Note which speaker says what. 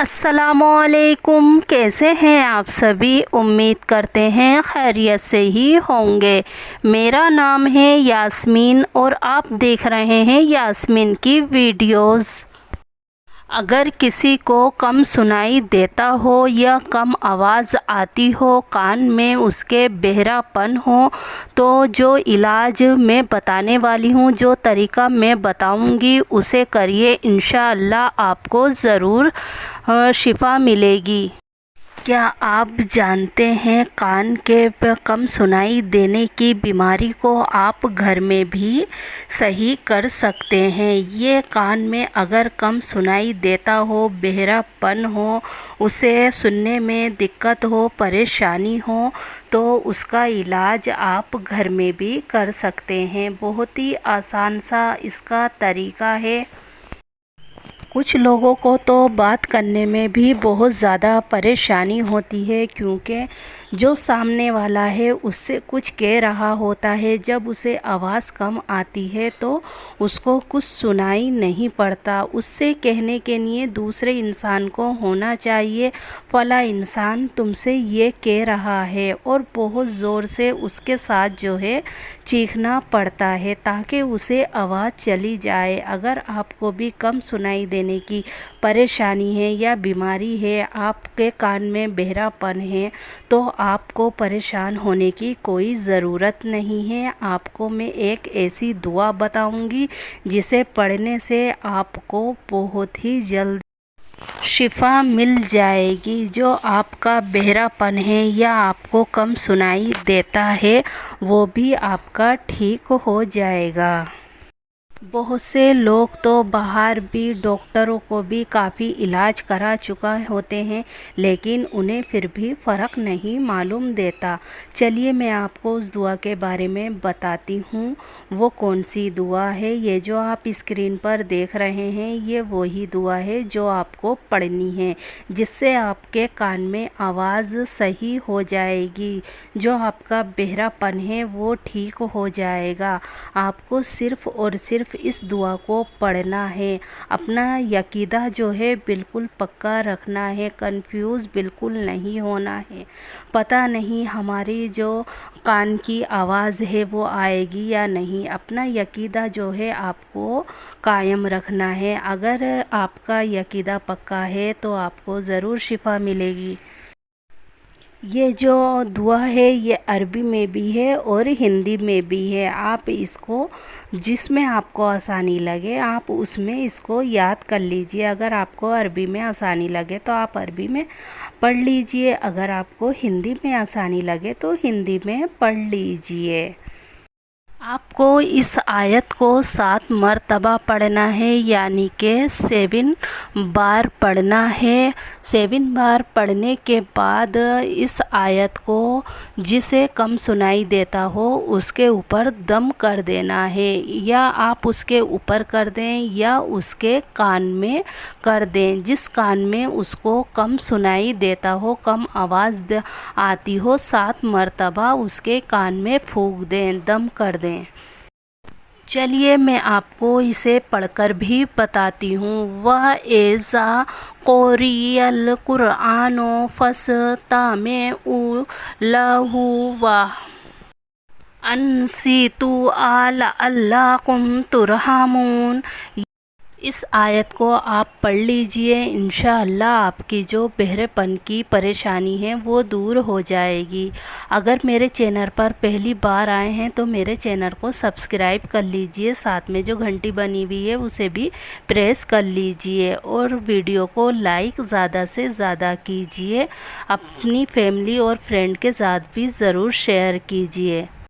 Speaker 1: السلام علیکم، کیسے ہیں آپ سبھی؟ امید کرتے ہیں خیریت سے ہی ہوں گے۔ میرا نام ہے یاسمین اور آپ دیکھ رہے ہیں یاسمین کی ویڈیوز۔ اگر کسی کو کم سنائی دیتا ہو یا کم آواز آتی ہو، کان میں اس کے بہرا پن ہو، تو جو علاج میں بتانے والی ہوں، جو طریقہ میں بتاؤں گی اسے کریے، انشاءاللہ آپ کو ضرور شفا ملے گی۔ کیا آپ جانتے ہیں کان کے کم سنائی دینے کی بیماری کو آپ گھر میں بھی صحیح کر سکتے ہیں؟ یہ کان میں اگر کم سنائی دیتا ہو، بہرا پن ہو، اسے سننے میں دقت ہو، پریشانی ہو، تو اس کا علاج آپ گھر میں بھی کر سکتے ہیں۔ بہت ہی آسان سا اس کا طریقہ ہے۔ کچھ لوگوں کو تو بات کرنے میں بھی بہت زیادہ پریشانی ہوتی ہے، کیونکہ جو سامنے والا ہے اس سے کچھ کہہ رہا ہوتا ہے، جب اسے آواز کم آتی ہے تو اس کو کچھ سنائی نہیں پڑتا۔ اس سے کہنے کے لیے دوسرے انسان کو ہونا چاہیے، فلاں انسان تم سے یہ کہہ رہا ہے، اور بہت زور سے اس کے ساتھ جو ہے چیخنا پڑتا ہے تاکہ اسے آواز چلی جائے۔ اگر آپ کو بھی کم سنائی دینے کی پریشانی ہے یا بیماری ہے، آپ کے کان میں بہرا پن ہے، تو آپ کو پریشان ہونے کی کوئی ضرورت نہیں ہے۔ آپ کو میں ایک ایسی دعا بتاؤں گی جسے پڑھنے سے آپ کو بہت ہی جلد شفا مل جائے گی۔ جو آپ کا بہرا پن ہے یا آپ کو کم سنائی دیتا ہے، وہ بھی آپ کا ٹھیک ہو جائے گا۔ بہت سے لوگ تو باہر بھی ڈاکٹروں کو بھی کافی علاج کرا چکا ہوتے ہیں، لیکن انہیں پھر بھی فرق نہیں معلوم دیتا۔ چلیے میں آپ کو اس دعا کے بارے میں بتاتی ہوں۔ وہ کون سی دعا ہے؟ یہ جو آپ اسکرین پر دیکھ رہے ہیں، یہ وہی دعا ہے جو آپ کو پڑھنی ہے، جس سے آپ کے کان میں آواز صحیح ہو جائے گی۔ جو آپ کا بہرا پن ہے وہ ٹھیک ہو جائے گا۔ آپ کو صرف اور صرف اس دعا کو پڑھنا ہے۔ اپنا عقیدہ جو ہے بالکل پکا رکھنا ہے، کنفیوز بالکل نہیں ہونا ہے۔ پتہ نہیں ہماری جو کان کی آواز ہے وہ آئے گی یا نہیں، اپنا عقیدہ جو ہے آپ کو قائم رکھنا ہے۔ اگر آپ کا عقیدہ پکا ہے تو آپ کو ضرور شفا ملے گی۔ یہ جو دعا ہے یہ عربی میں بھی ہے اور ہندی میں بھی ہے۔ آپ اس کو جس میں آپ کو آسانی لگے آپ اس میں اس کو یاد کر لیجئے۔ اگر آپ کو عربی میں آسانی لگے تو آپ عربی میں پڑھ لیجئے، اگر آپ کو ہندی میں آسانی لگے تو ہندی میں پڑھ لیجئے۔ آپ کو اس آیت کو 7 مرتبہ پڑھنا ہے، یعنی کہ 7 بار پڑھنا ہے۔ 7 بار پڑھنے کے بعد اس آیت کو جسے کم سنائی دیتا ہو اس کے اوپر دم کر دینا ہے، یا آپ اس کے اوپر کر دیں یا اس کے کان میں کر دیں۔ جس کان میں اس کو کم سنائی دیتا ہو، کم آواز آتی ہو، 7 مرتبہ اس کے کان میں پھونک دیں، دم کر دیں۔ چلیے میں آپ کو اسے پڑھ کر بھی بتاتی ہوں۔ وَإِذَا قُرِئَ الْقُرْآنُ فَاسْتَمِعُوا لَهُ وَأَنصِتُوا لَعَلَّكُمْ تُرْحَمُونَ۔ اس آیت کو آپ پڑھ لیجئے، انشاءاللہ آپ کی جو بہرے پن کی پریشانی ہے وہ دور ہو جائے گی۔ اگر میرے چینل پر پہلی بار آئے ہیں تو میرے چینل کو سبسکرائب کر لیجئے، ساتھ میں جو گھنٹی بنی ہوئی ہے اسے بھی پریس کر لیجئے، اور ویڈیو کو لائک زیادہ سے زیادہ کیجئے۔ اپنی فیملی اور فرینڈ کے ساتھ بھی ضرور شیئر کیجئے۔